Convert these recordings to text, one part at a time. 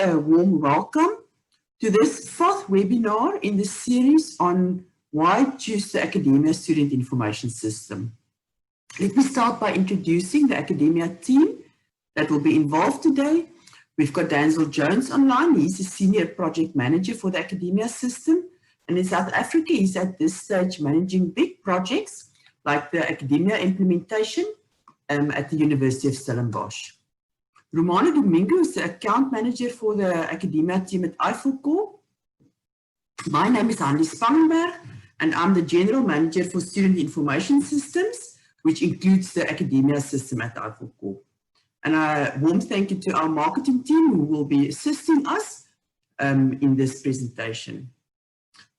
a warm welcome to this fourth webinar in the series on why choose the Academia Student Information System. Let me start by introducing the Academia team that will be involved today. We've got Denzel Jones online. He's a Senior Project Manager for the Academia System. And in South Africa, he's at this stage managing big projects like the Academia implementation at the University of Stellenbosch. Romano Domingo is the Account Manager for the Academia team at Eiffel Corp. My name is Hanlie Spangenberg, and I'm the General Manager for Student Information Systems, which includes the Academia system at Eiffel Corp. And a warm thank you to our marketing team who will be assisting us in this presentation.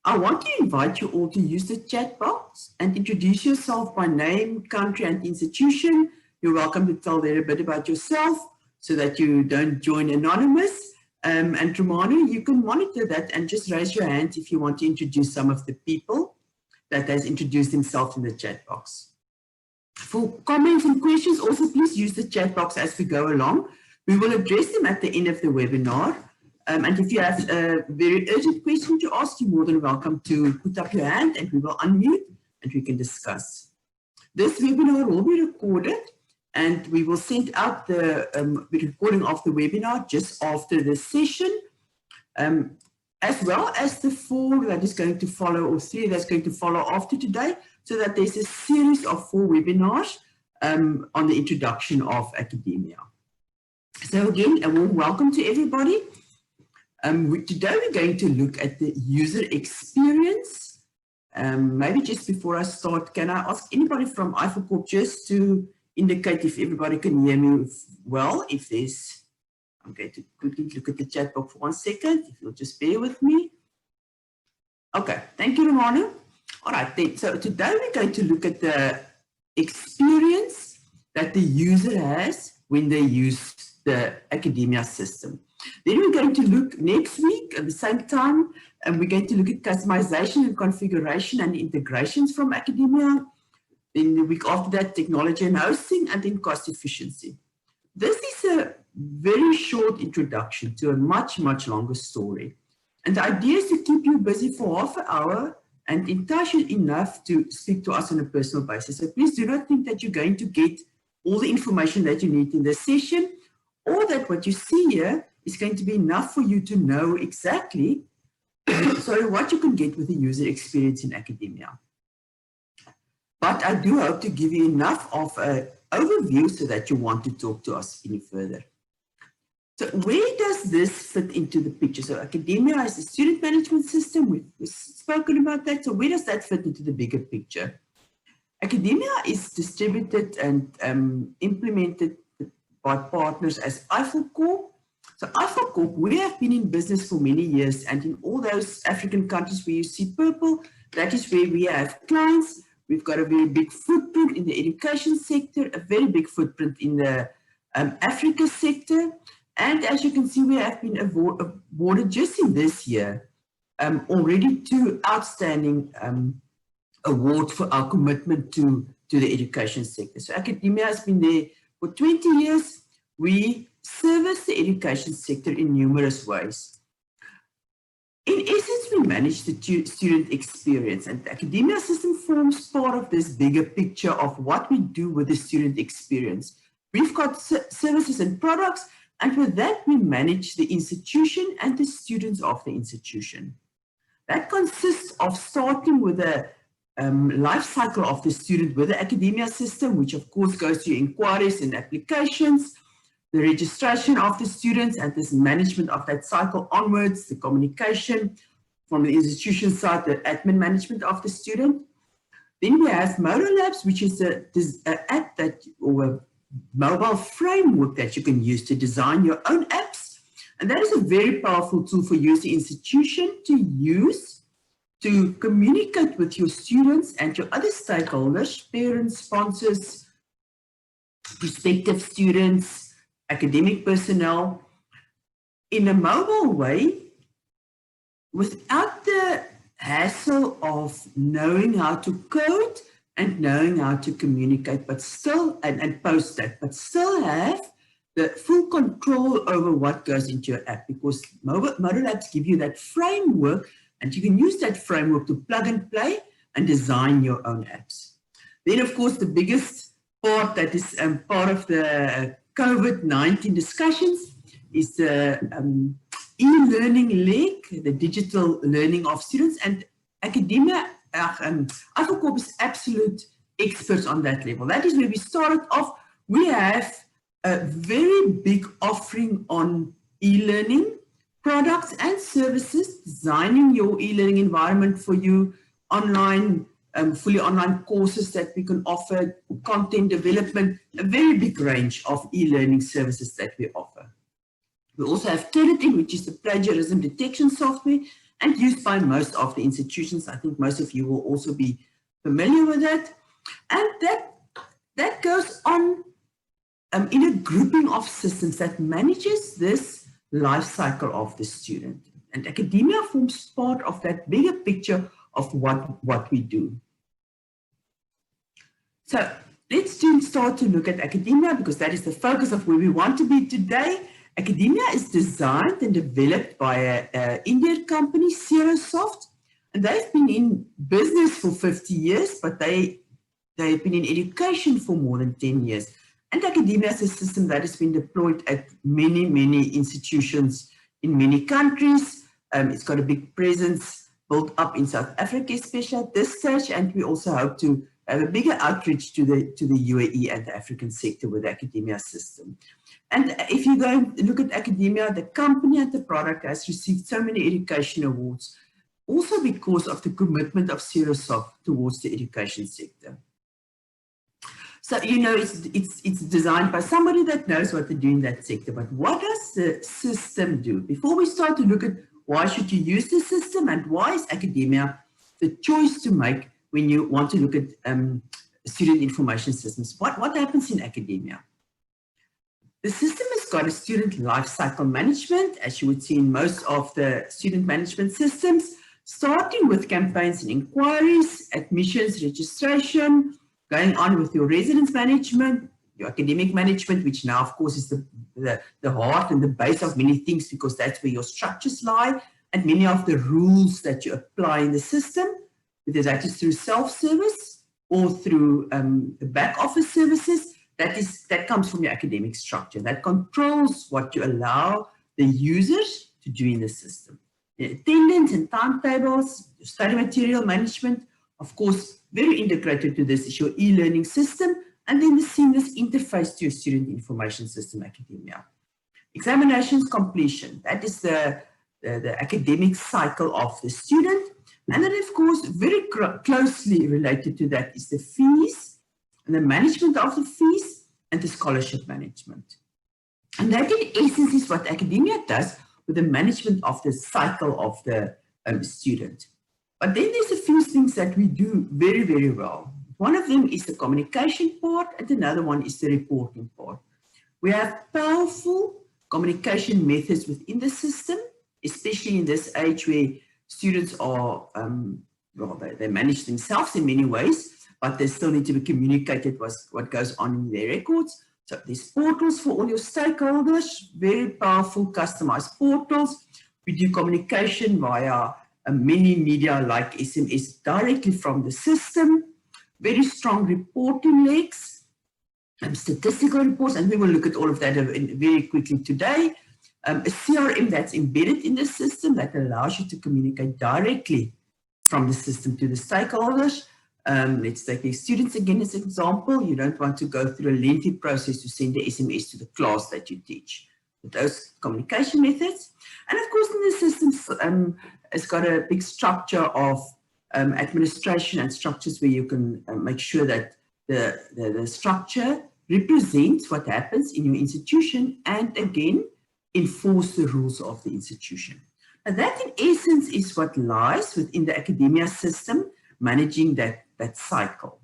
I want to invite you all to use the chat box and introduce yourself by name, country, and institution. You're welcome to tell there a bit about yourself so that you don't join anonymous. And Romano, you can monitor that and just raise your hand if you want to introduce some of the people that has introduced themselves in the chat box. For comments and questions, also please use the chat box as we go along. We will address them at the end of the webinar. And if you have a very urgent question to ask, you're more than welcome to put up your hand and we will unmute and we can discuss. This webinar will be recorded and we will send out the recording of the webinar just after the session, as well as the 4 that is going to follow, or 3 that's going to follow after today, so that there's a series of 4 webinars on the introduction of academia. So again, a warm welcome to everybody. Today we're going to look at the user experience. Maybe just before I start, can I ask anybody from Eiffel Corp just to indicate if everybody can hear me well? If there's, I'm going to quickly look at the chat box for 1 second, if you'll just bear with me. Okay, thank you, Romano. All right, then, so today we're going to look at the experience that the user has when they use the Academia system. Then we're going to look next week at the same time, and we're going to look at customization and configuration and integrations from Academia. Then the week after that, technology and hosting, and then cost efficiency. This is a very short introduction to a much, much longer story. And the idea is to keep you busy for half an hour and entice you enough to speak to us on a personal basis. So please do not think that you're going to get all the information that you need in this session, or that what you see here is going to be enough for you to know exactly what you can get with the user experience in Academia. But I do hope to give you enough of an overview so that you want to talk to us any further. So where does this fit into the picture? So Academia is a student management system. We've spoken about that. So where does that fit into the bigger picture? Academia is distributed and implemented by partners as Eiffel Corp. So Eiffel Corp, we have been in business for many years, and in all those African countries where you see purple, that is where we have clients. We've got a very big footprint in the education sector, a very big footprint in the Africa sector. And as you can see, we have been awarded just in this year already 2 outstanding awards for our commitment to the education sector. So Academia has been there for 20 years. We service the education sector in numerous ways. In essence, we manage the student experience, and the Academia system forms part of this bigger picture of what we do with the student experience. We've got services and products, and with that, we manage the institution and the students of the institution. That consists of starting with the life cycle of the student with the Academia system, which of course goes to inquiries and applications, the registration of the students and this management of that cycle onwards, the communication from the institution side, the admin management of the student. Then we have Modo Labs, which is an app that, or a mobile framework that you can use to design your own apps. And that is a very powerful tool for you as the institution to use to communicate with your students and your other stakeholders, parents, sponsors, prospective students, academic personnel, in a mobile way, without the hassle of knowing how to code and knowing how to communicate, but still, and post that, but still have the full control over what goes into your app, because Moodle apps give you that framework, and you can use that framework to plug and play and design your own apps. Then, of course, the biggest part that is part of the COVID-19 discussions is the e-learning leg, the digital learning of students, and academia. AFACORP is absolute experts on that level. That is where we started off. We have a very big offering on e-learning products and services, designing your e-learning environment for you, online, fully online courses that we can offer, content development, a very big range of e-learning services that we offer. We also have Turnitin, which is the plagiarism detection software and used by most of the institutions. I think most of you will also be familiar with that. And that goes on in a grouping of systems that manages this life cycle of the student. And academia forms part of that bigger picture of what we do. So let's start to look at academia, because that is the focus of where we want to be today. Academia is designed and developed by an Indian company, Cerosoft, and they've been in business for 50 years, but they've been in education for more than 10 years. And academia is a system that has been deployed at many, many institutions in many countries. It's got a big presence built up in South Africa, especially at this stage, and we also hope to have a bigger outreach to the UAE and the African sector with the academia system. And if you go and look at academia, the company and the product has received so many education awards, also because of the commitment of Cerosoft towards the education sector. So, you know, it's designed by somebody that knows what to do in that sector. But what does the system do? Before we start to look at why should you use the system and why is academia the choice to make when you want to look at student information systems, what happens in academia? The system has got a student life cycle management, as you would see in most of the student management systems, starting with campaigns and inquiries, admissions, registration, going on with your residence management, your academic management, which now, of course, is the heart and the base of many things, because that's where your structures lie, and many of the rules that you apply in the system, whether that is through self-service or through the back office services, that comes from your academic structure. That controls what you allow the users to do in the system. The attendance and timetables, study material management, of course, very integrated to this is your e-learning system, and then the seamless interface to your student information system, academia. Examinations completion, that is the academic cycle of the student. And then, of course, very closely related to that is the fees and the management of the fees and the scholarship management. And that, in essence, is what academia does with the management of the cycle of the student. But then there's a few things that we do very, very well. One of them is the communication part, and another one is the reporting part. We have powerful communication methods within the system, especially in this age where students are, well, they manage themselves in many ways, but they still need to be communicated what goes on in their records. So there's portals for all your stakeholders, very powerful customized portals. We do communication via many media like SMS directly from the system, very strong reporting legs, statistical reports, and we will look at all of that very quickly today. A CRM that's embedded in the system that allows you to communicate directly from the system to the stakeholders. Let's take the students again as an example. You don't want to go through a lengthy process to send the SMS to the class that you teach. With those communication methods. And of course, in the systems, it's got a big structure of administration and structures where you can make sure that the structure represents what happens in your institution and, again, enforce the rules of the institution. And that, in essence, is what lies within the academia system, managing that cycle.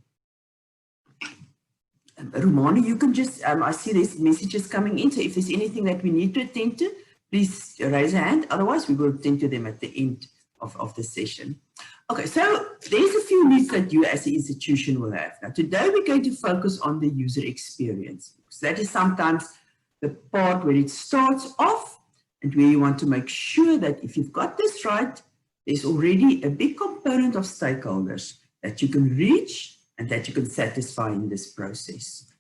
Romano, you can just, I see there's messages coming in, so if there's anything that we need to attend to, please raise a hand, otherwise we will attend to them at the end of the session. Okay, so there's a few needs that you as an institution will have. Now today we're going to focus on the user experience, because that is sometimes the part where it starts off and where you want to make sure that if you've got this right, there's already a big component of stakeholders that you can reach and that you can satisfy in this process.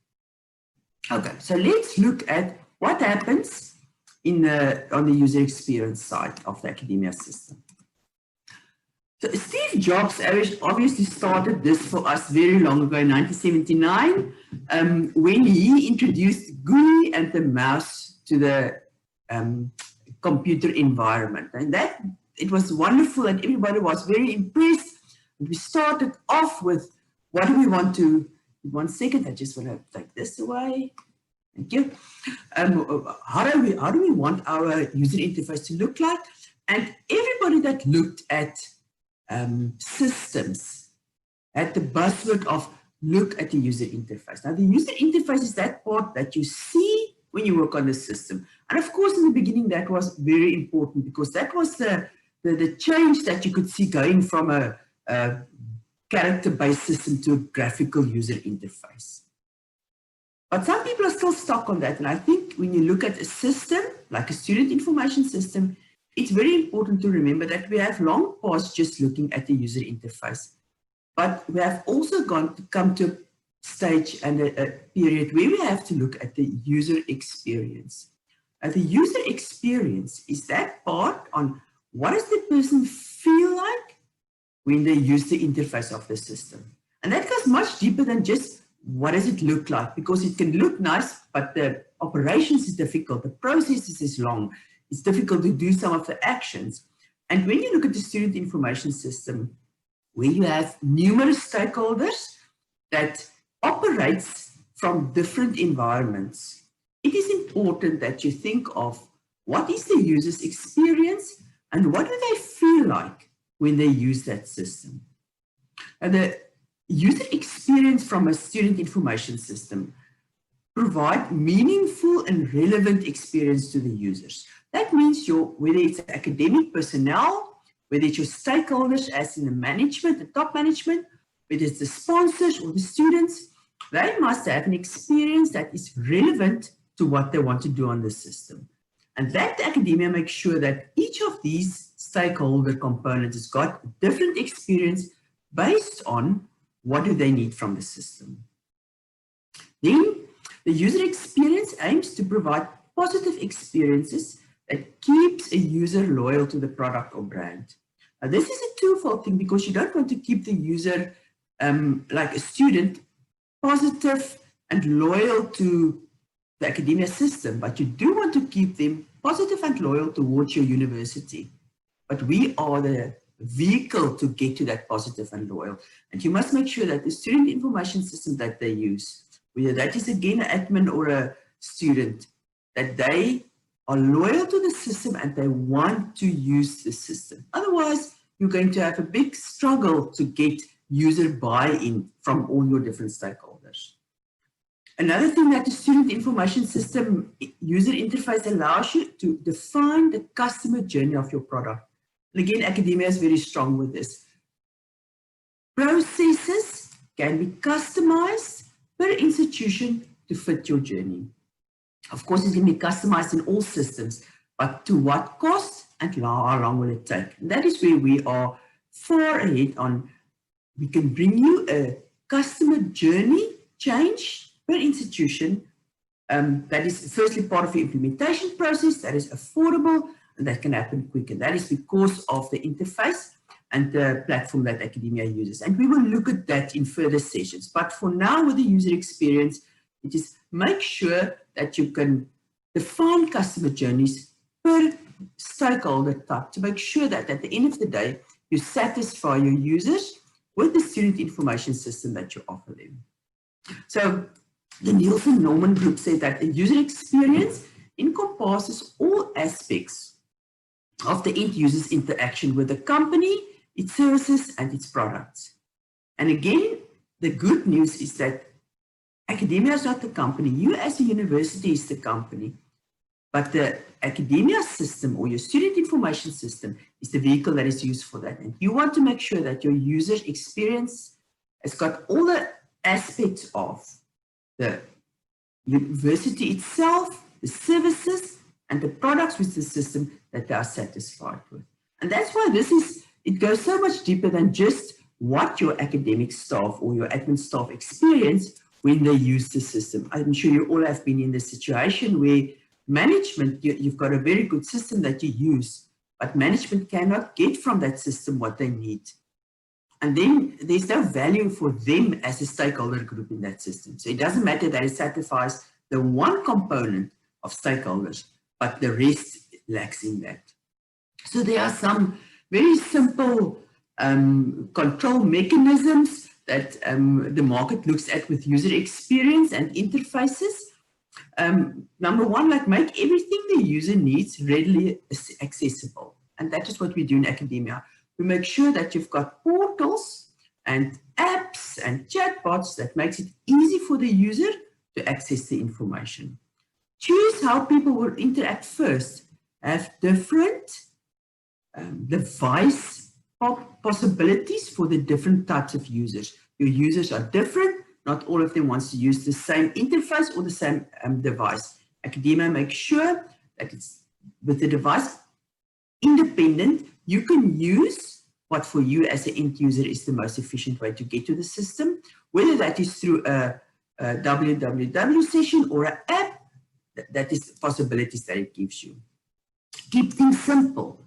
Okay, so let's look at what happens on the user experience side of the academia system. So Steve Jobs obviously started this for us very long ago in 1979 when he introduced GUI and the mouse to the computer environment. And that it was wonderful and everybody was very impressed. And we started off with what do we want to, 1 second, I just want to take this away. Thank you. How do we want our user interface to look like? And everybody that looked at systems had the buzzword of look at the user interface. Now the user interface is that part that you see when you work on the system. And of course in the beginning that was very important because that was the change that you could see going from a character-based system to a graphical user interface. But some people are still stuck on that. And I think when you look at a system, like a student information system, it's very important to remember that we have long past just looking at the user interface. But we have also come to a stage and a period where we have to look at the user experience. And the user experience is that part on what does the person feel like when they use the interface of the system. And that goes much deeper than just what does it look like, because it can look nice, but the operations is difficult, the process is long, it's difficult to do some of the actions. And when you look at the student information system, where you have numerous stakeholders that operates from different environments, it is important that you think of what is the user's experience and what do they feel like when they use that system. And the user experience from a student information system provide meaningful and relevant experience to the users. That means whether it's academic personnel, whether it's your stakeholders as in the management, the top management, whether it's the sponsors or the students, they must have an experience that is relevant to what they want to do on the system. And that academia makes sure that each of these stakeholder components has got a different experience based on what do they need from the system. Then the user experience aims to provide positive experiences that keeps a user loyal to the product or brand. Now, this is a twofold thing because you don't want to keep the user, like a student, positive and loyal to the academia system, but you do want to keep them positive and loyal towards your university. But we are the vehicle to get to that positive and loyal. And you must make sure that the student information system that they use, whether that is again an admin or a student, that they are loyal to the system and they want to use the system. Otherwise, you're going to have a big struggle to get user buy-in from all your different stakeholders. Another thing that the student information system user interface allows you to define the customer journey of your product. And again, academia is very strong with this. Processes can be customized per institution to fit your journey. Of course, it can be customized in all systems, but to what cost and how long will it take? And that is where we are far ahead on. We can bring you a customer journey change per institution that is firstly part of the implementation process, that is affordable, and that can happen quick. And that is because of the interface and the platform that academia uses. And we will look at that in further sessions. But for now, with the user experience, it is make sure that you can define customer journeys per stakeholder type to make sure that at the end of the day, you satisfy your users with the student information system that you offer them. So the Nielsen Norman Group said that the user experience encompasses all aspects of the end user's interaction with the company, its services, and its products. And again, the good news is that academia is not the company. You as a university is the company. But the academia system or your student information system is the vehicle that is used for that. And you want to make sure that your user experience has got all the aspects of the university itself, the services and the products with the system that they are satisfied with. And that's why it goes so much deeper than just what your academic staff or your admin staff experience when they use the system. I'm sure you all have been in the situation where management, you've got a very good system that you use, but management cannot get from that system what they need. And then there's no value for them as a stakeholder group in that system. So it doesn't matter that it satisfies the one component of stakeholders, but the rest lacks in that. So there are some very simple control mechanisms that the market looks at with user experience and interfaces. Number one, like make everything the user needs readily accessible. And that is what we do in academia. We make sure that you've got portals and apps and chatbots that makes it easy for the user to access the information. Choose how people will interact first. Have different device possibilities for the different types of users. Your users are different. Not all of them wants to use the same interface or the same device. Academia makes sure that it's with the device independent. You can use what for you as an end user is the most efficient way to get to the system, whether that is through a www session or an app. That is the possibilities that it gives you. Keep things simple.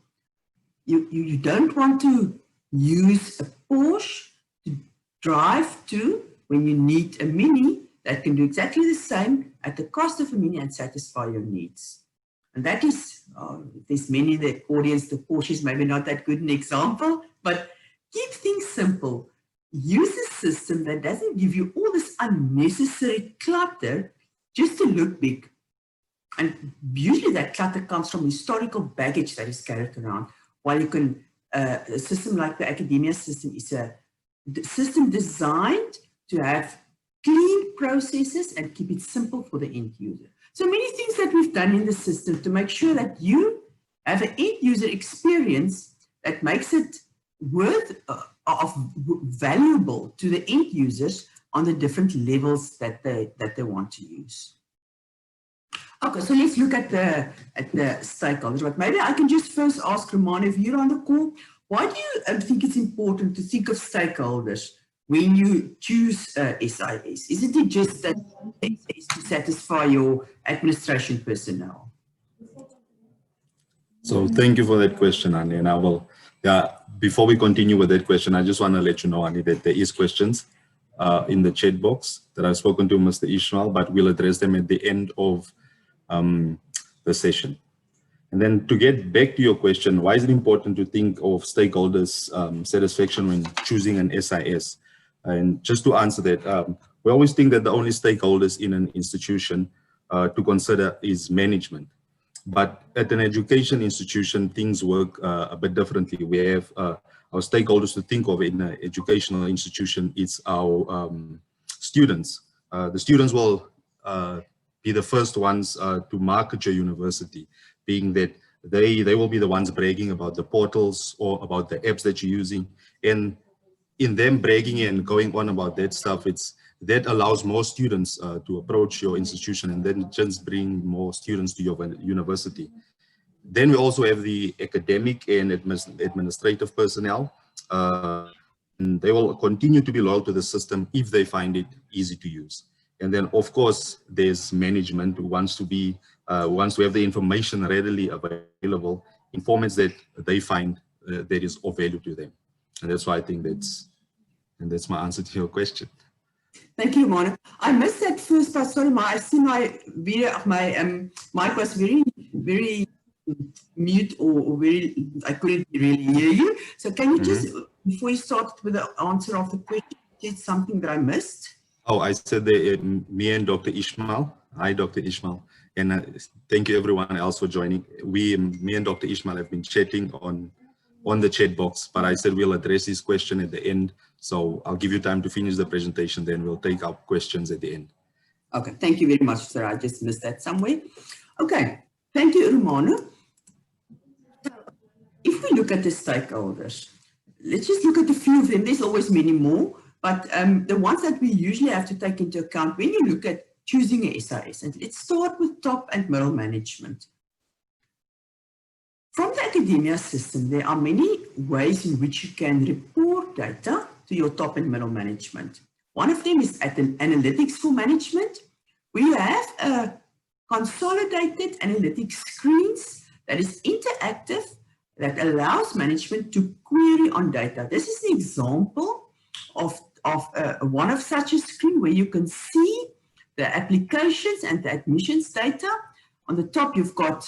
You don't want to use a Porsche to drive to when you need a Mini that can do exactly the same at the cost of a Mini and satisfy your needs. And that is, there's many in the audience, the Porsche is maybe not that good an example, but keep things simple. Use a system that doesn't give you all this unnecessary clutter just to look big. And usually that clutter comes from historical baggage that is carried around. While you can, a system like the academia system is a system designed to have clean processes and keep it simple for the end user. So many things that we've done in the system to make sure that you have an end user experience that makes it valuable to the end users on the different levels that they want to use. Okay, so let's look at the stakeholders. But maybe I can just first ask Romano, if you're on the call, why do you think it's important to think of stakeholders when you choose SIS? Isn't it just that SIS to satisfy your administration personnel? So thank you for that question, Annie. And I will, before we continue with that question, I just want to let you know, Annie, that there is questions in the chat box that I've spoken to Mr. Ishmael, but we'll address them at the end of the session. And then to get back to your question, why is it important to think of stakeholders' satisfaction when choosing an SIS? And just to answer that, we always think that the only stakeholders in an institution to consider is management. But at an education institution, things work a bit differently. We have our stakeholders to think of in an educational institution. It's our students. The students will be the first ones to market your university, being that they will be the ones bragging about the portals or about the apps that you're using. And in them bragging and going on about that stuff, that allows more students to approach your institution and then just bring more students to your university. Then we also have the academic and administrative personnel. And they will continue to be loyal to the system if they find it easy to use. And then, of course, there's management who wants to have the information readily available in formats that they find that is of value to them. And that's why I think that's my answer to your question. Thank you, Romano. I missed that first part. Sorry, I see my video, my mic was very mute or very, I couldn't really hear you. So can you just, before you start with the answer of the question, say something that I missed? Oh, I said that me and Dr. Ishmael. Hi, Dr. Ishmael. And thank you everyone else for joining. Me and Dr. Ishmael have been chatting on the chat box, but I said we'll address this question at the end. So I'll give you time to finish the presentation, then we'll take up questions at the end. Okay, thank you very much, sir. I just missed that somewhere. Okay, thank you, Romano. If we look at the stakeholders, let's just look at a few of them. There's always many more, but the ones that we usually have to take into account when you look at choosing a SIS. And let's start with top and middle management. From the academia system, there are many ways in which you can report data to your top and middle management. One of them is at an analytics for management. We have a consolidated analytics screens that is interactive, that allows management to query on data. This is an example of one of such a screen where you can see the applications and the admissions data. On the top, you've got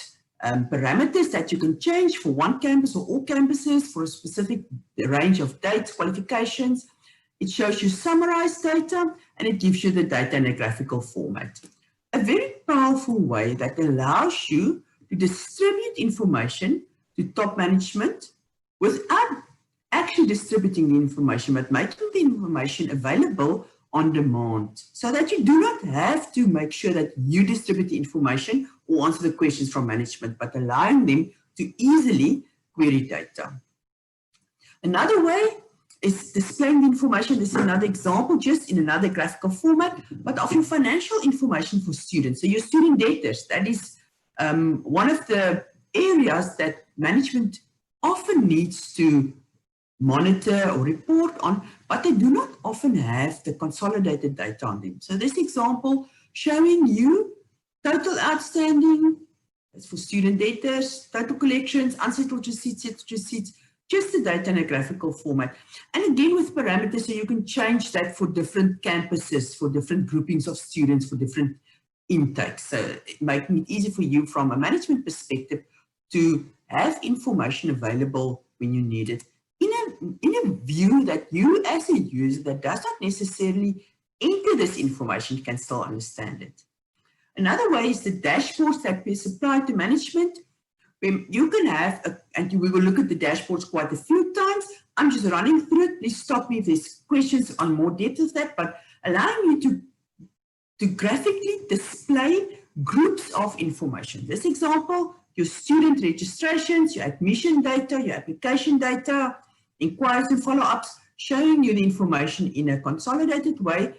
parameters that you can change for one campus or all campuses for a specific range of dates, qualifications. It shows you summarized data, and it gives you the data in a graphical format. A very powerful way that allows you to distribute information to top management without actually distributing the information, but making the information available on demand, so that you do not have to make sure that you distribute the information or answer the questions from management, but allowing them to easily query data. Another way is displaying the information. This is another example, just in another graphical format, but of your financial information for students. So your student debtors, that is one of the areas that management often needs to monitor or report on, but they do not often have the consolidated data on them. So this example showing you total outstanding, that's for student debtors, total collections, unsettled receipts, just the data in a graphical format. And again with parameters, so you can change that for different campuses, for different groupings of students, for different intakes. So making it easy for you from a management perspective to have information available when you need it, in a view that you as a user that does not necessarily enter this information can still understand it. Another way is the dashboards that we supply to management. You can have, and we will look at the dashboards quite a few times. I'm just running through it. Please stop me if there's questions on more depth of that, but allowing you to graphically display groups of information. This example, your student registrations, your admission data, your application data, inquiries and follow-ups, showing you the information in a consolidated way.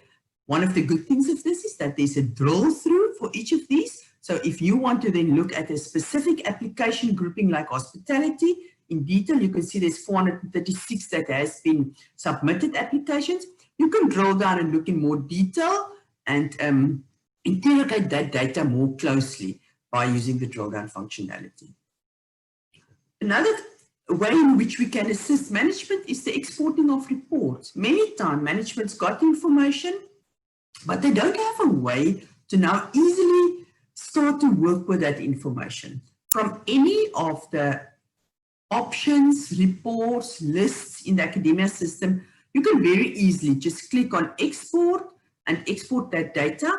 One of the good things of this is that there's a drill through for each of these. So if you want to then look at a specific application grouping like hospitality in detail, you can see there's 436 that has been submitted applications. You can drill down and look in more detail and interrogate that data more closely by using the drill down functionality. Another way in which we can assist management is the exporting of reports. Many times management's got information, but they don't have a way to now easily start to work with that information. From any of the options, reports, lists in the academia system, you can very easily just click on export and export that data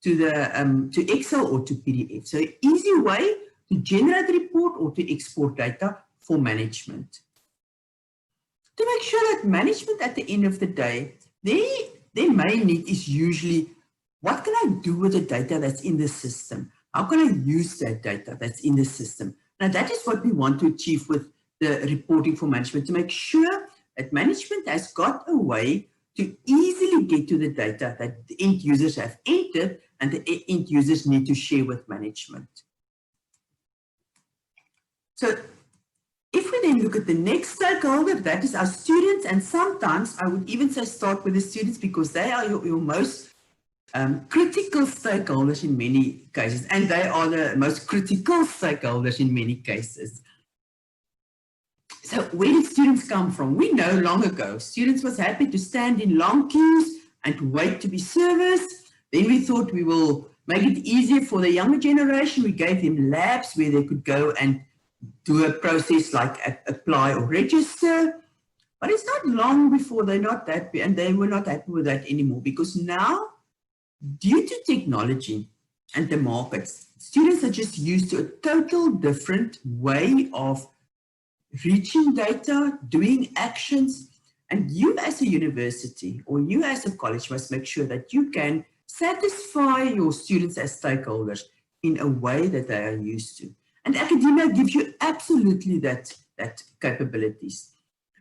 to the to Excel or to PDF. So easy way to generate a report or to export data for management. To make sure that management at the end of the day, their main need is usually, what can I do with the data that's in the system? How can I use that data that's in the system? Now that is what we want to achieve with the reporting for management, to make sure that management has got a way to easily get to the data that the end users have entered and the end users need to share with management. So if we then look at the next stakeholder, that is our students, and sometimes I would even say start with the students because they are your most critical stakeholders in many cases, and they are the most critical stakeholders in many cases. So where did students come from? We know long ago, students was happy to stand in long queues and wait to be serviced. Then we thought we will make it easier for the younger generation. We gave them labs where they could go and do a process like apply or register. But it's not long before they're not happy, and they were not happy with that anymore, because now, due to technology and the markets, students are just used to a total different way of reaching data, doing actions, and you as a university or you as a college must make sure that you can satisfy your students as stakeholders in a way that they are used to. And academia gives you absolutely that capabilities.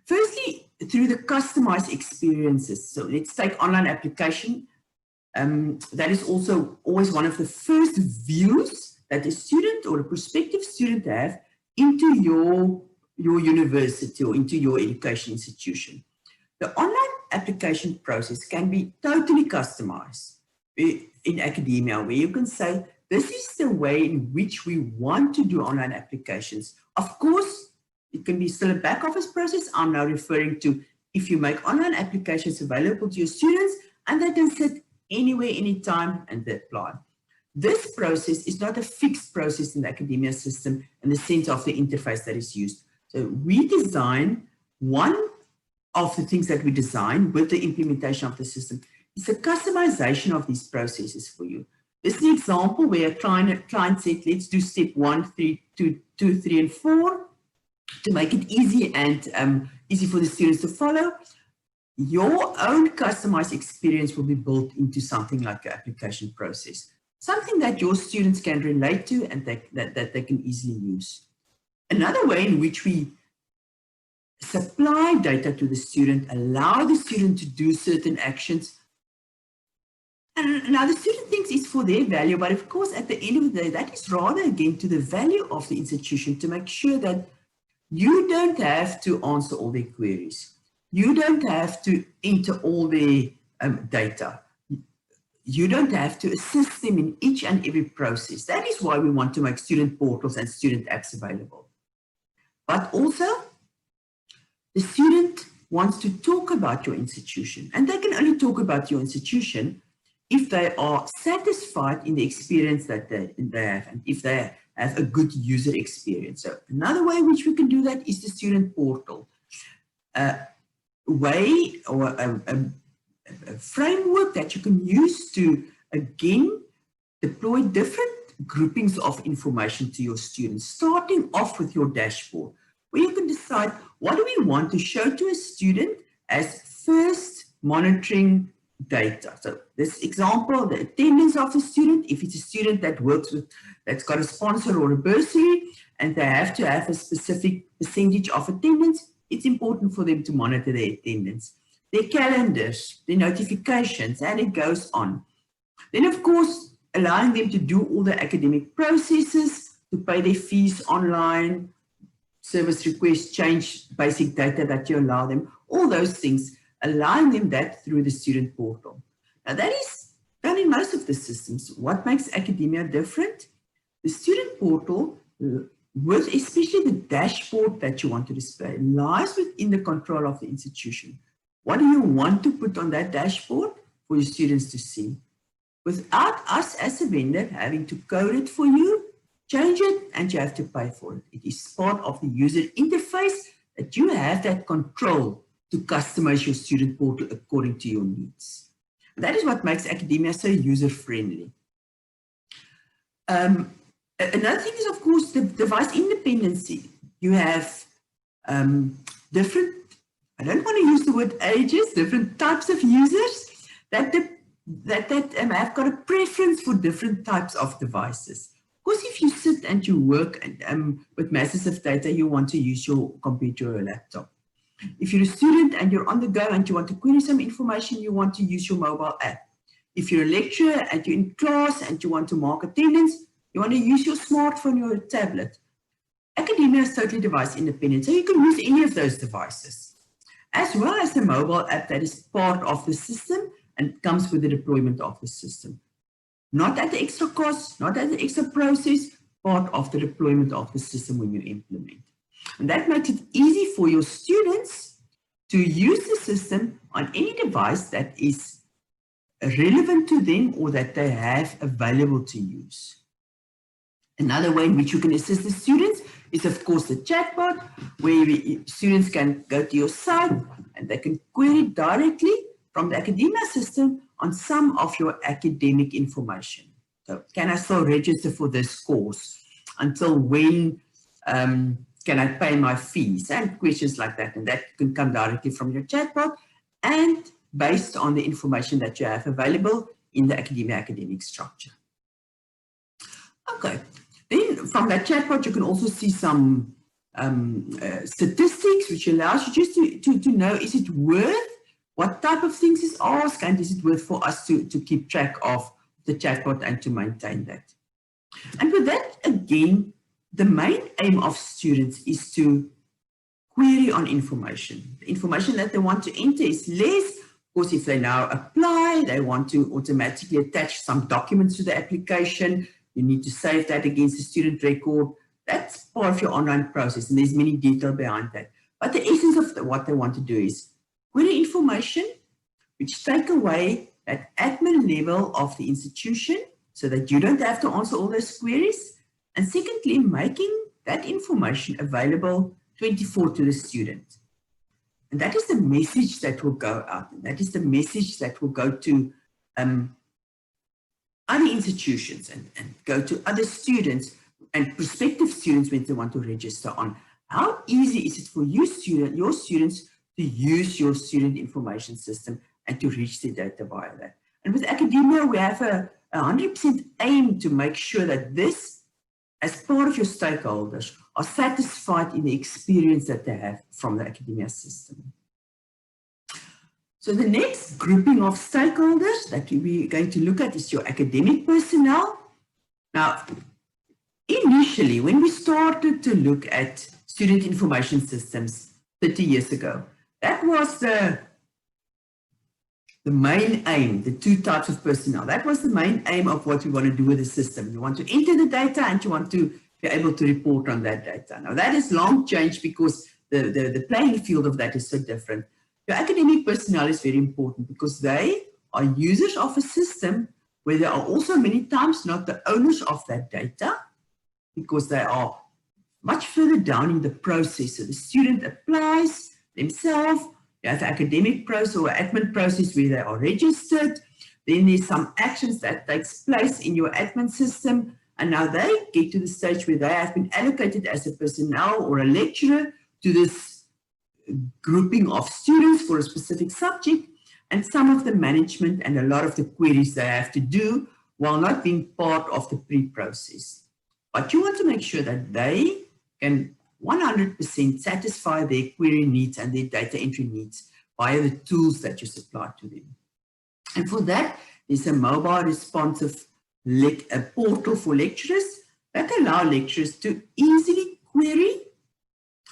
Firstly, through the customized experiences. So let's take online application That is also always one of the first views that a student or a prospective student have into your university or into your education institution. The online application process can be totally customized in academia, where you can say, this is the way in which we want to do online applications. Of course, it can be still a back office process. I'm now referring to if you make online applications available to your students and they can sit anywhere, anytime, and they apply. This process is not a fixed process in the academia system in the sense of the interface that is used. So we design, one of the things that we design with the implementation of the system is the customization of these processes for you. This is an example where a client said, let's do step 1, 2, 3, and 4 to make it easy and easy for the students to follow. Your own customized experience will be built into something like an application process, something that your students can relate to and that they can easily use. Another way in which we supply data to the student, allow the student to do certain actions. And now the student thinks it's for their value, but of course at the end of the day, that is rather again to the value of the institution to make sure that you don't have to answer all their queries. You don't have to enter all their data. You don't have to assist them in each and every process. That is why we want to make student portals and student apps available. But also, the student wants to talk about your institution, and they can only talk about your institution if they are satisfied in the experience that they have, and if they have a good user experience. So another way in which we can do that is the student portal. Way or a framework that you can use to, again, deploy different groupings of information to your students, starting off with your dashboard, where you can decide what do we want to show to a student as first monitoring data. So this example, the attendance of the student, if it's a student that works with, that's got a sponsor or a bursary, and they have to have a specific percentage of attendance, it's important for them to monitor their attendance, their calendars, their notifications, and it goes on. Then, of course, allowing them to do all the academic processes, to pay their fees online, service requests, change basic data that you allow them, all those things, allowing them that through the student portal. Now, that is done in most of the systems. What makes academia different? The student portal, with especially the dashboard that you want to display, lies within the control of the institution. What do you want to put on that dashboard for your students to see? Without us as a vendor having to code it for you, change it, and you have to pay for it. It is part of the user interface that you have that control to customize your student portal according to your needs. That is what makes academia so user-friendly. Another thing is, of course, the device independency. You have different, I don't want to use the word ages, different types of users that have got a preference for different types of devices. Of course, if you sit and you work with masses of data, you want to use your computer or laptop. If you're a student and you're on the go and you want to query some information, you want to use your mobile app. If you're a lecturer and you're in class and you want to mark attendance, you want to use your smartphone or your tablet. Academia is totally device independent, so you can use any of those devices, as well as the mobile app that is part of the system and comes with the deployment of the system. Not at the extra cost, not at the extra process, part of the deployment of the system when you implement. And that makes it easy for your students to use the system on any device that is relevant to them or that they have available to use. Another way in which you can assist the students is, of course, the chatbot, where students can go to your site and they can query directly from the academia system on some of your academic information. So, can I still register for this course? Until when can I pay my fees? And questions like that. And that can come directly from your chatbot and based on the information that you have available in the academic structure. Okay. Then from that chatbot, you can also see some statistics, which allows you just to know, is it worth what type of things is asked, and is it worth for us to keep track of the chatbot and to maintain that. And with that, again, the main aim of students is to query on information. The information that they want to enter is less. Of course, if they now apply, they want to automatically attach some documents to the application. You need to save that against the student record. That's part of your online process, and there's many details behind that. But the essence of what they want to do is query information, which take away that admin level of the institution so that you don't have to answer all those queries. And secondly, making that information available 24 to the student. And that is the message that will go out. And that is the message that will go to other institutions and go to other students and prospective students when they want to register on how easy is it for you your students to use your student information system and to reach the data via that. And with academia, we have a 100% aim to make sure that this, as part of your stakeholders, are satisfied in the experience that they have from the academia system. So the next grouping of stakeholders that we're going to look at is your academic personnel. Now, initially, when we started to look at student information systems 30 years ago, that was the main aim, the two types of personnel. That was the main aim of what we want to do with the system. You want to enter the data and you want to be able to report on that data. Now that has long changed because the playing field of that is so different. Your academic personnel is very important because they are users of a system where they are also many times not the owners of that data because they are much further down in the process. So the student applies themselves. You have the academic process or admin process where they are registered. Then there's some actions that takes place in your admin system. And now they get to the stage where they have been allocated as a personnel or a lecturer to this grouping of students for a specific subject. And some of the management and a lot of the queries they have to do while not being part of the pre-process. But you want to make sure that they can 100% satisfy their query needs and their data entry needs via the tools that you supply to them. And for that, there's a mobile responsive a portal for lecturers that allow lecturers to easily query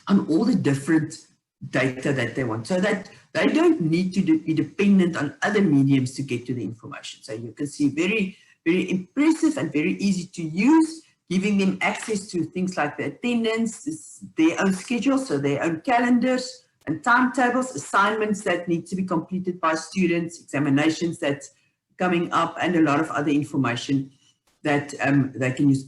on all the different data that they want so that they don't need to be dependent on other mediums to get to the information. So you can see very, very impressive and very easy to use, giving them access to things like the attendance, their own schedule, so their own calendars and timetables, assignments that need to be completed by students, examinations that's coming up, and a lot of other information that they can use.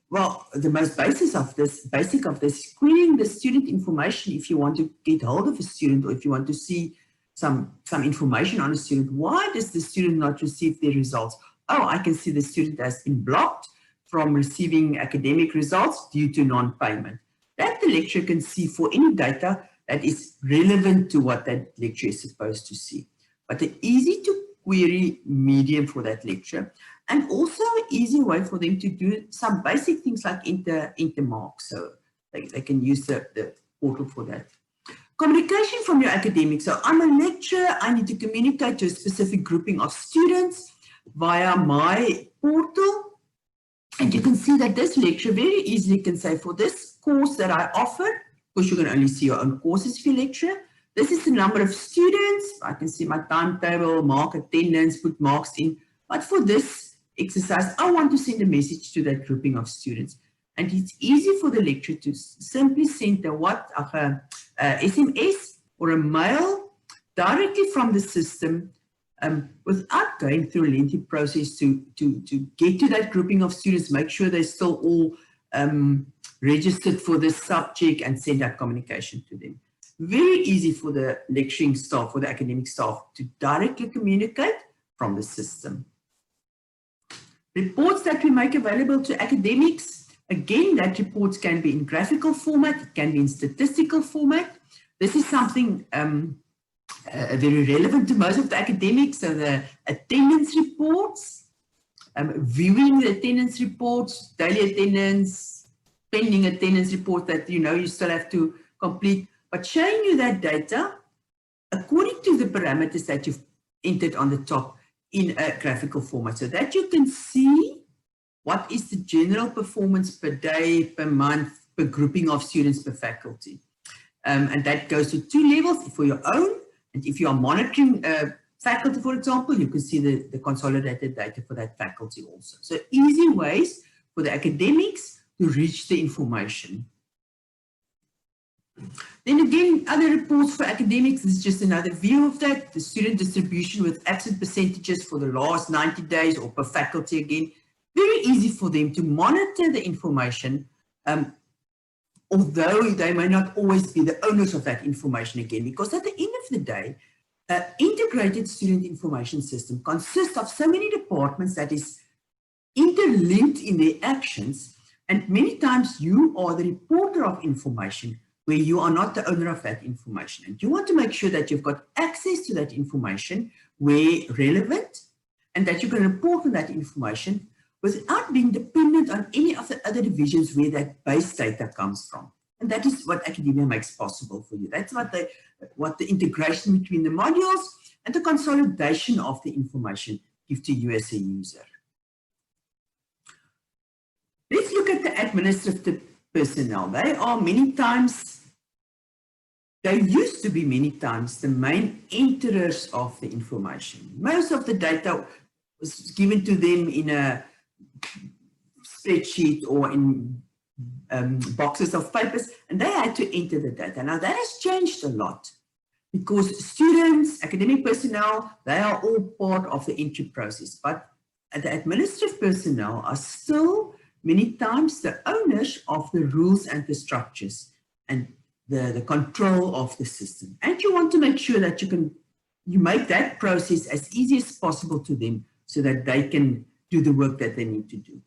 Well, the most basic of this, querying the student information if you want to get hold of a student or if you want to see some information on a student. Why does the student not receive their results? Oh, I can see the student has been blocked from receiving academic results due to non-payment. That the lecturer can see for any data that is relevant to what that lecturer is supposed to see. But an easy to query medium for that lecture, and also an easy way for them to do some basic things like enter marks. So they can use the portal for that. Communication from your academics. So I'm a lecturer, I need to communicate to a specific grouping of students via my portal. And you can see that this lecture very easily can say for this course that I offer, because you can only see your own courses if you lecture, this is the number of students. I can see my timetable, mark attendance, put marks in. But for this exercise, I want to send a message to that grouping of students. And it's easy for the lecturer to simply send a SMS or a mail directly from the system without going through a lengthy process to get to that grouping of students, make sure they're still all registered for this subject and send out communication to them. Very easy for the lecturing staff, for the academic staff to directly communicate from the system. Reports that we make available to academics, again, that reports can be in graphical format, it can be in statistical format. This is something very relevant to most of the academics, so the attendance reports, viewing the attendance reports, daily attendance, pending attendance report that you still have to complete, but showing you that data according to the parameters that you've entered on the top in a graphical format, so that you can see what is the general performance per day, per month, per grouping of students, per faculty. And that goes to 2 levels for your own. And if you are monitoring faculty, for example, you can see the consolidated data for that faculty also. So easy ways for the academics to reach the information. Then again, other reports for academics, this is just another view of that. The student distribution with absent percentages for the last 90 days or per faculty again. Very easy for them to monitor the information, although they may not always be the owners of that information again, because at the end of the day, an integrated student information system consists of so many departments that is interlinked in their actions, and many times you are the reporter of information where you are not the owner of that information. And you want to make sure that you've got access to that information where relevant, and that you can report on that information without being dependent on any of the other divisions where that base data comes from. And that is what academia makes possible for you. That's what the integration between the modules and the consolidation of the information give to you as a user. Let's look at the administrative personnel. They are many times, they used to be many times the main enterers of the information. Most of the data was given to them in a spreadsheet or in boxes of papers, and they had to enter the data. Now that has changed a lot because students, academic personnel, they are all part of the entry process, but the administrative personnel are still many times the owners of the rules and the structures and the control of the system. And you want to make sure that you make that process as easy as possible to them so that they can do the work that they need to do.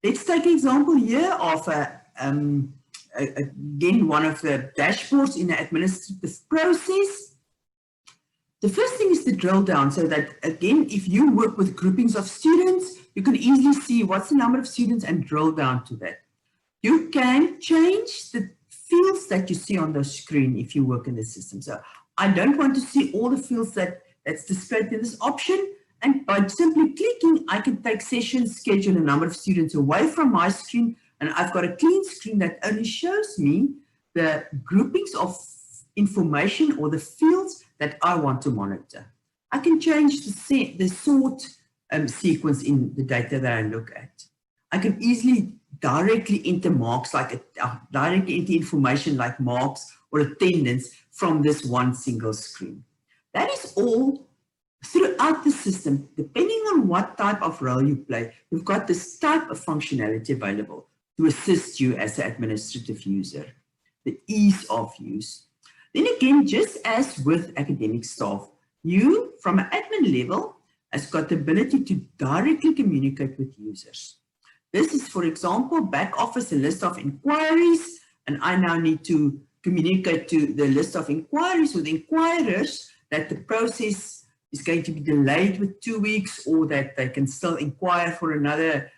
Let's take an example here of again, one of the dashboards in the administrative process. The first thing is the drill down, so that again, if you work with groupings of students, you can easily see what's the number of students and drill down to that. You can change the fields that you see on the screen if you work in the system. So I don't want to see all the fields that's displayed in this option. And by simply clicking, I can take sessions, schedule a number of students away from my screen, and I've got a clean screen that only shows me the groupings of information or the fields that I want to monitor. I can change the sort sequence in the data that I look at. I can easily directly enter marks, directly enter information like marks or attendance from this one single screen. That is all throughout the system. Depending on what type of role you play, you've got this type of functionality available to assist you as an administrative user, the ease of use. Then again, just as with academic staff, you from an admin level has got the ability to directly communicate with users. This is, for example, back office, a list of inquiries, and I now need to communicate to the list of inquiries with inquirers that the process is going to be delayed with 2 weeks, or that they can still inquire for another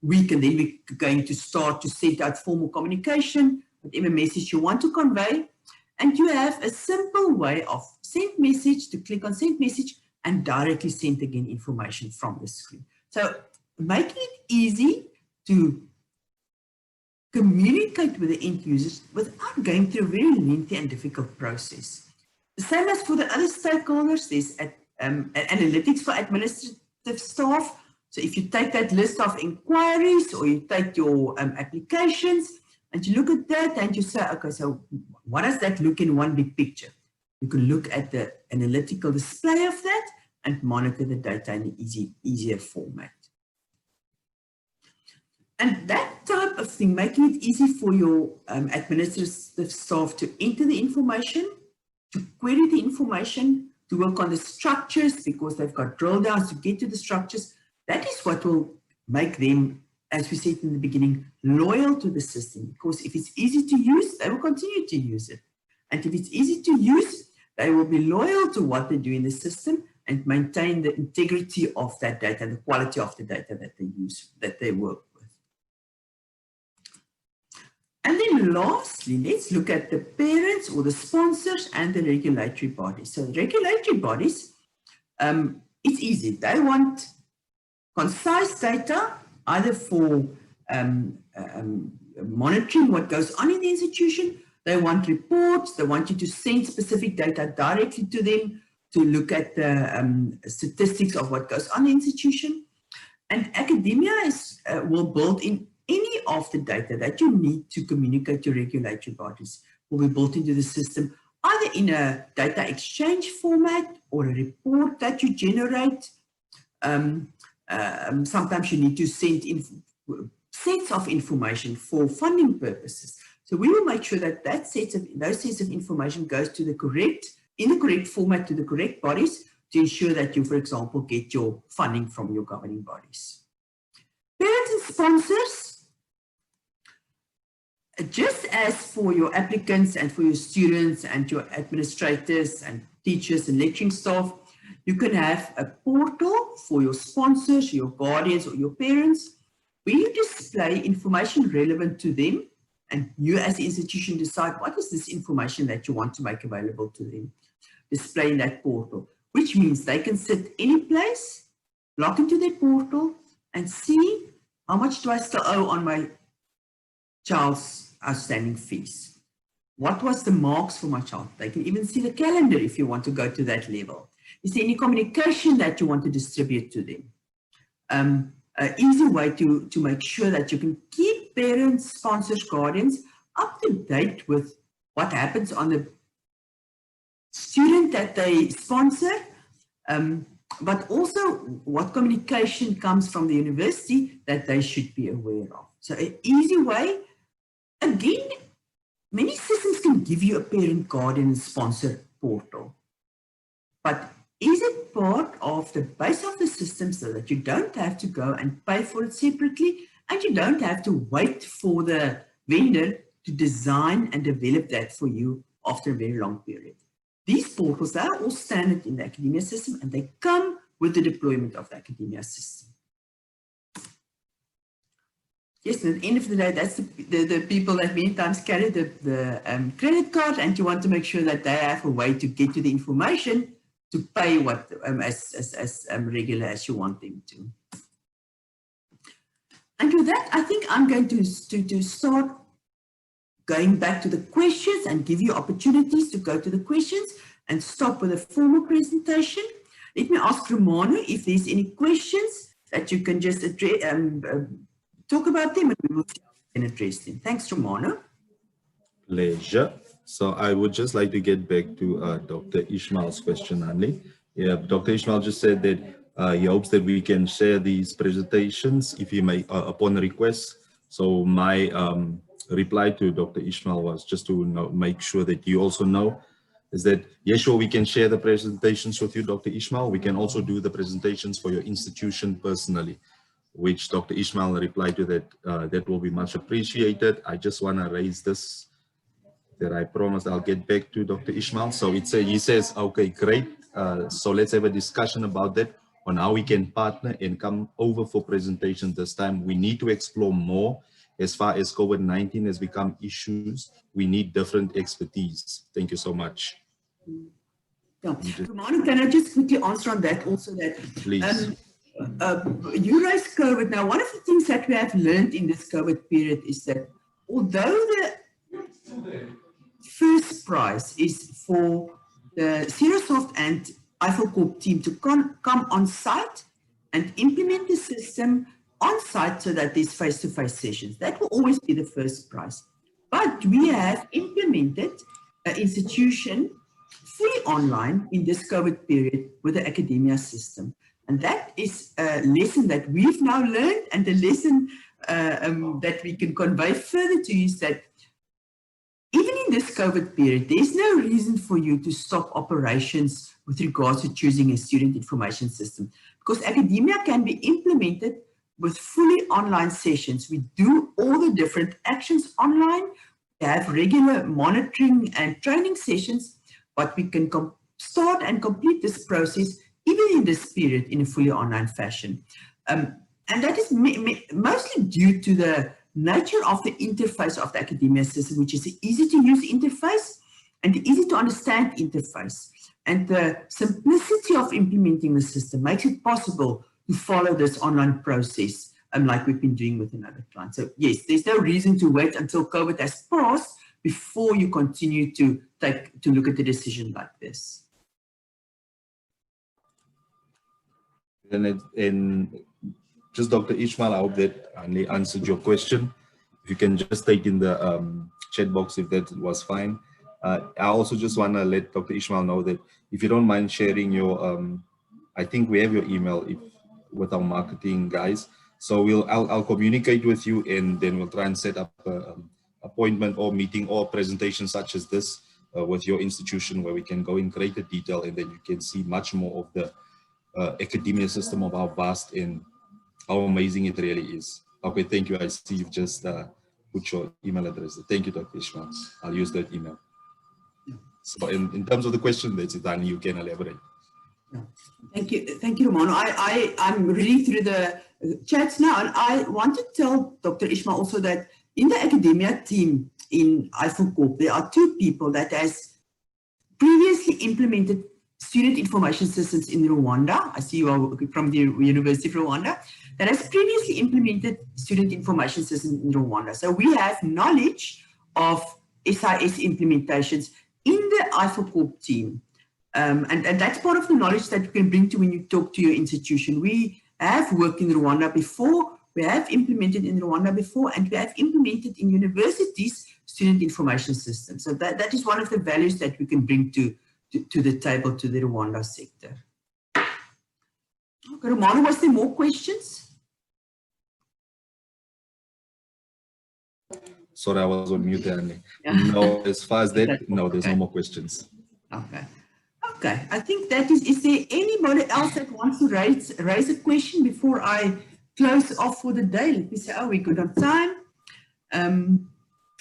week, and then we're going to start to send out formal communication, whatever message you want to convey. And you have a simple way of send message, to click on send message and directly send again information from the screen. So making it easy to communicate with the end users without going through a very lengthy and difficult process. The same as for the other stakeholders, there's analytics for administrative staff. So if you take that list of inquiries, or you take your applications and you look at that and you say, okay, so what does that look in one big picture? You can look at the analytical display of that and monitor the data in an easier format. And that type of thing, making it easy for your administrative staff to enter the information, to query the information, to work on the structures, because they've got drill downs to get to the structures. That is what will make them, as we said in the beginning, loyal to the system. Because if it's easy to use, they will continue to use it. And if it's easy to use, they will be loyal to what they do in the system and maintain the integrity of that data and the quality of the data that they use, that they work with. And then lastly, let's look at the parents students or the sponsors and the regulatory bodies. So the regulatory bodies, it's easy. They want concise data, either for monitoring what goes on in the institution. They want reports. They want you to send specific data directly to them to look at the statistics of what goes on in the institution. And academia will build in any of the data that you need to communicate to regulatory bodies will be built into the system, either in a data exchange format or a report that you generate. Sometimes you need to send sets of information for funding purposes. So we will make sure that those sets of information goes to in the correct format to the correct bodies to ensure that you, for example, get your funding from your governing bodies. Parents and sponsors, just as for your applicants and for your students and your administrators and teachers and lecturing staff, you can have a portal for your sponsors, your guardians, or your parents, where you display information relevant to them, and you as the institution decide what is this information that you want to make available to them. Display in that portal, which means they can sit any place, log into their portal, and see how much do I still owe on my child's outstanding fees. What was the marks for my child? They can even see the calendar if you want to go to that level. Is there any communication that you want to distribute to them? An easy way to make sure that you can keep parents, sponsors, guardians up to date with what happens on the student that they sponsor, but also what communication comes from the university that they should be aware of. So an easy way, again, many systems can give you a parent, guardian, and sponsor portal, but is it part of the base of the system so that you don't have to go and pay for it separately, and you don't have to wait for the vendor to design and develop that for you after a very long period? These portals, they are all standard in the academia system, and they come with the deployment of the academia system. Yes, at the end of the day, that's the people that many times carry the credit card, and you want to make sure that they have a way to get to the information to pay what as regular as you want them to. And with that, I think I'm going to start going back to the questions and give you opportunities to go to the questions and stop with a formal presentation. Let me ask Romano if there's any questions that you can just address, talk about them, and we will see how we can address them. Thanks, Romano. Pleasure. So I would just like to get back to Dr. Ishmael's question, Anli. Yeah, Dr. Ishmael just said that he hopes that we can share these presentations if he may, upon request. So my reply to Dr. Ishmael was just to make sure that you also know is that, yes, sure, we can share the presentations with you, Dr. Ishmael. We can also do the presentations for your institution personally, which Dr. Ishmael replied to that, that will be much appreciated. I just want to raise this, that I promised I'll get back to Dr. Ishmael. So he says, okay, great. So let's have a discussion about that on how we can partner and come over for presentation this time. We need to explore more as far as COVID-19 has become issues. We need different expertise. Thank you so much. Yeah. Romano, can I just quickly answer on that also? That please. You raised COVID. Now, one of the things that we have learned in this COVID period is that although the first prize is for the Cerosoft and Eiffel Corp team to come on site and implement the system on site so that there's face-to-face sessions. That will always be the first prize. But we have implemented an institution fully online in this COVID period with the academia system. And that is a lesson that we've now learned, and the lesson that we can convey further to you is that even in this COVID period, there's no reason for you to stop operations with regards to choosing a student information system, because academia can be implemented with fully online sessions. We do all the different actions online. We have regular monitoring and training sessions, but we can start and complete this process even in this period in a fully online fashion. And that is mostly due to the nature of the interface of the academia system, which is an easy to use interface, and the easy to understand interface. And the simplicity of implementing the system makes it possible to follow this online process like we've been doing with another client. So yes, there's no reason to wait until COVID has passed before you continue to look at the decision like this. And just Dr. Ishmael, I hope that I answered your question. If you can just take in the chat box if that was fine. I also just want to let Dr. Ishmael know that if you don't mind sharing your, I think we have your email with our marketing guys. So I'll communicate with you, and then we'll try and set up an appointment or meeting or presentation such as this with your institution, where we can go in greater detail, and then you can see much more of the academia system, of how vast and how amazing it really is. Okay, thank you. I see you've just put your email address. Thank you, Dr. Ishmael. I'll use that email. So in terms of the question, that's it, Dani, you can elaborate. Thank you, Romano. I'm reading through the chats now, and I want to tell Dr. Ishmael also that in the academia team in IFOCORP, there are 2 people that has previously implemented student information systems in Rwanda. I see you are from the University of Rwanda. That has previously implemented student information systems in Rwanda. So we have knowledge of SIS implementations in the IFOCORP team. And that's part of the knowledge that you can bring to when you talk to your institution. We have worked in Rwanda before, we have implemented in Rwanda before, and we have implemented in universities student information systems. So that is one of the values that we can bring to the table, to the Rwanda sector. Okay, Romano, was there more questions? Sorry, I was on mute, Annie. No, as far as that, no, there's no more questions. Okay. Okay, I think that is there anybody else that wants to raise a question before I close off for the day? Let me say, oh, we're good on time.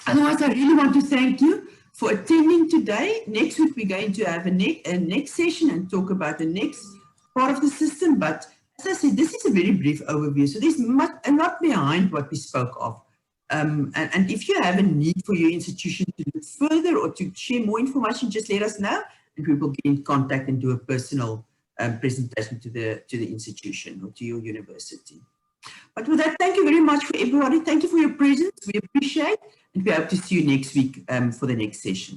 Otherwise, I really want to thank you for attending today. Next week, we're going to have a next session and talk about the next part of the system. But as I said, this is a very brief overview. So there's a lot behind what we spoke of. And if you have a need for your institution to look further or to share more information, just let us know, and we will get in contact and do a personal presentation to the institution or to your university. But with that, thank you very much for everybody. Thank you for your presence. We appreciate, and we hope to see you next week for the next session.